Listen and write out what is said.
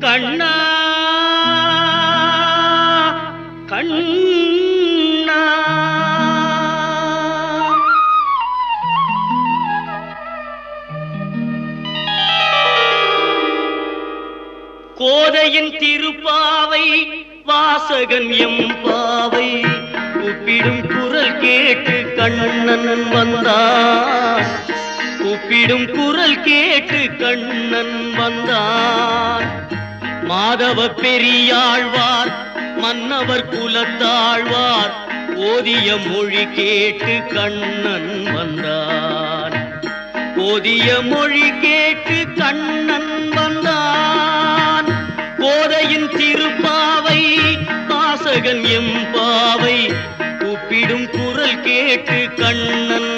கண்ணா கண்ணா கோதையின் திருப்பாவை வாசகன் எம்பாவை கூப்பிடும் குரல் கேட்டு கண்ணன் வந்தான். கூப்பிடும் குரல் கேட்டு கண்ணன் வந்தான். மாதவ பெரியாழ்வார் மன்னவர் குலத்தாழ்வார் ஓதிய மொழி கேட்டு கண்ணன் வந்தான். ஓதிய மொழி கேட்டு கண்ணன் வந்தான். கோதையின் திருப்பாவை வாசகன் எம்பாவை கூப்பிடும் குரல் கேட்டு கண்ணன்